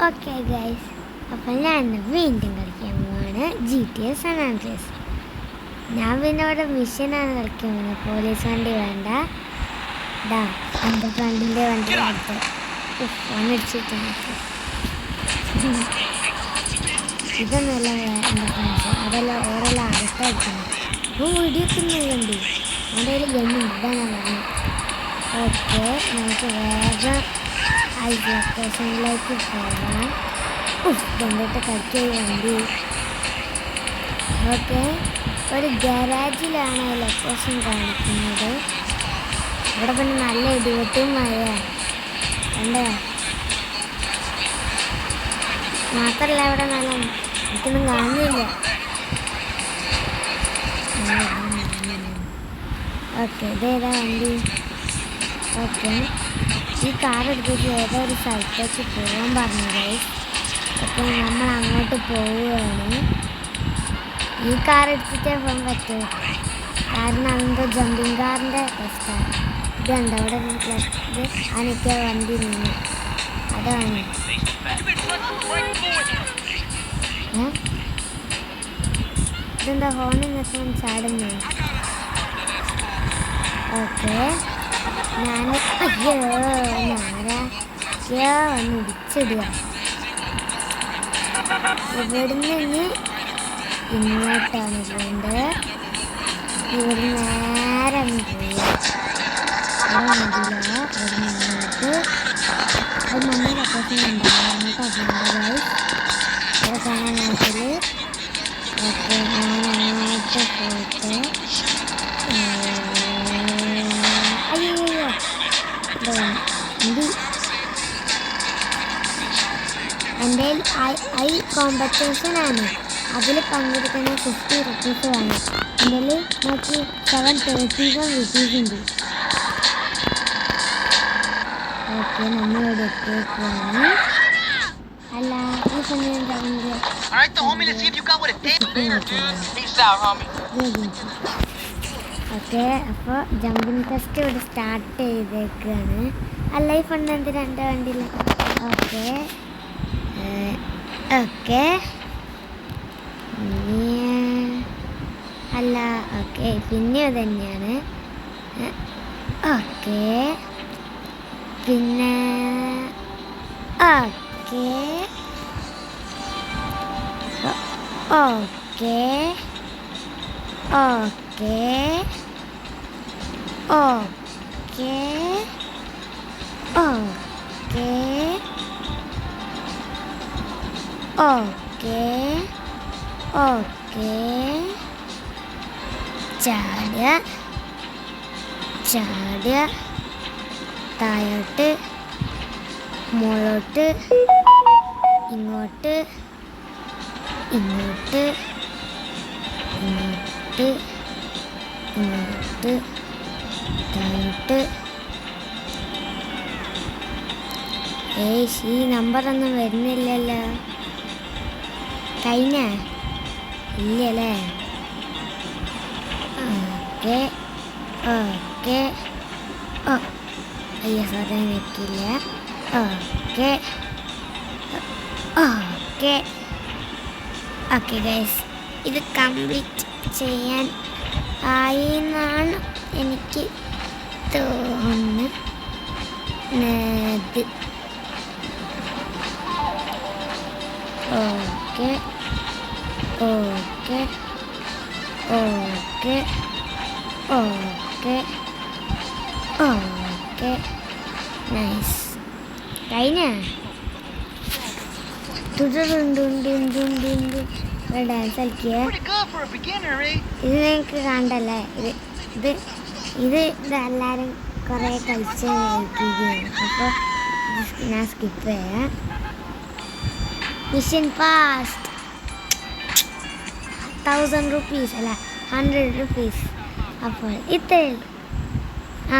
Okay guys, അപ്പം ഞാൻ വീണ്ടും കളിക്കാൻ പോവാണ് GTA San Andreas. ഞാൻ പിന്നെ ഇവിടെ മിഷനാണ് കളിക്കാൻ പോകുന്നത്. പോലീസ് വണ്ടി വേണ്ട, ഡാ എൻ്റെ ഫ്രണ്ടിൻ്റെ വണ്ടി എടുത്ത് വന്നിടിച്ചിട്ട് ഇതൊന്നുമല്ല എൻ്റെ ഫ്രണ്ട്സ്, അതെല്ലാം ഓരെല്ലാം അകത്തായിരിക്കണം. അപ്പോൾ വെടിവെക്കുന്നുണ്ട്, എൻ്റെ കയ്യിൽ ഗണ്ണുണ്ട്, ഇതാണ് പറഞ്ഞത്. ഓക്കെ, നമുക്ക് വേഗം ലൊക്കേഷനിലേക്ക് പോകാം. കൊണ്ടിട്ട് കളിക്കുക വണ്ടി. ഓക്കെ, ഒരു ഗാരാജിലാണ് ലൊക്കേഷൻ കാണിക്കുന്നത്. ഇവിടെ പിന്നെ നല്ല ഇടിവെട്ടും മഴ കണ്ടേ. മാത്രമല്ല ഇവിടെ നല്ല എനിക്കൊന്നും കാണുന്നില്ല. ഓക്കെ, ഇതേതാ വണ്ടി? ഓക്കെ, ഈ കാർ എടുത്തിട്ട് ഏതോ ഒരു സ്ഥലത്തേക്ക് പോകാൻ പറഞ്ഞത്. അപ്പോൾ നമ്മൾ അങ്ങോട്ട് പോവുകയാണ്. ഈ കാർ എടുത്തിട്ടേ പോകാൻ പറ്റൂ, കാരണം അതെന്തോ ജമ്പിങ് കാറിൻ്റെ ടെസ്റ്റാണ്. ഇതുണ്ട് അവിടെ ഇത് അനക്കിയ വണ്ടി നിന്ന് അതാണ്. ഇതെന്താ ഹോണിൽ നിൽക്കാൻ ചാടുന്നു? ഓക്കെ, ഞാൻ വന്ന് ഇടിച്ചിടുക. ഇവിടുന്ന് ഇനി ഇങ്ങോട്ടാണ് പോകേണ്ടത്. ഇവിടെ നേരെ പോയി മതിയില്ല, അവിടെ ഇങ്ങോട്ട് അത് നമ്മൾ ലൊക്കേഷൻ ഉണ്ടാവും. അങ്ങോട്ടാണ് ഇവിടെ കാണാൻ നാട്ടിൽ. ഓക്കെ, ഞാൻ അങ്ങോട്ട് പോയിട്ട് അയ്യോ എൻ്റെ ഐ കോമ്പറ്റീഷനാണ്. അതിൽ പങ്കെടുക്കുന്ന 50 റുപ്പീസ് വേണം. എൻ്റെ നോക്കി 731 റുപ്പീസ് ഉണ്ട്. ഓക്കെ, നമ്മളിവിടെ എത്തിയേക്കാണ്. അല്ല, ഈ സമയം ഓക്കെ, അപ്പോൾ ജമ്പിങ് ടെസ്റ്റ് ഇവിടെ സ്റ്റാർട്ട് ചെയ്തേക്കാണ്. അല്ല, ഈ ഫണ്ട് എന്ത് രണ്ട് വണ്ടിയിൽ. ഓക്കെ ഓക്കെ അല്ല, ഓക്കെ പിന്നെ തന്നെയാണ്. ഓക്കെ, പിന്നെ okay okay okay okay okay okay okay ചാടുക ചാടുക, താഴോട്ട് മുകളോട്ട് ഇങ്ങോട്ട് ഇങ്ങോട്ട് ഇങ്ങോട്ട് ഇങ്ങോട്ട് താഴോട്ട്. ഈ നമ്പറൊന്നും വരുന്നില്ലല്ലോ. കഴിഞ്ഞ ഇല്ലല്ലേ? ഓക്കെ ഓക്കെ ഓ അയ്യോ സാറേ വെക്കില്ല. ഓക്കെ ഓക്കെ ഓക്കെ ഗൈസ്, ഇത് കംപ്ലീറ്റ് ചെയ്യാൻ ആയി എന്നാണ് എനിക്ക് തോന്നുന്നത്. Okay okay okay okay okay nice. കഴിഞ്ഞ ഡാൻസ് കളിക്കുക. ഇത് നിങ്ങൾക്ക് കണ്ടല്ലേ, ഇത് എല്ലാവരും കുറേ കളിച്ച് കളിക്കുകയാണ്. അപ്പോൾ ഞാൻ സ്കിപ്പ് ചെയ്യാം. മിഷൻ ഫാസ്റ്റ് 1000 റുപ്പീസ് അല്ല 100 റുപ്പീസ്. അപ്പോൾ ഇത്രേ $.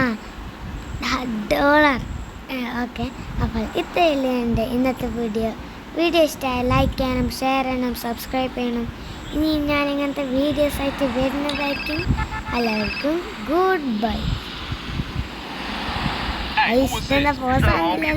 ഓക്കെ, അപ്പോൾ ഇത്രയല്ലേ എൻ്റെ ഇന്നത്തെ വീഡിയോ ഇഷ്ടമായി ലൈക്ക് ചെയ്യണം, ഷെയർ ചെയ്യണം, സബ്സ്ക്രൈബ് ചെയ്യണം. ഇനി ഞാൻ ഇങ്ങനത്തെ വീഡിയോസ് ആയിട്ട് വരുന്നതായിരിക്കും. എല്ലാവർക്കും ഗുഡ് ബൈ. ഇഷ്ടമുള്ള പോസ്റ്റ്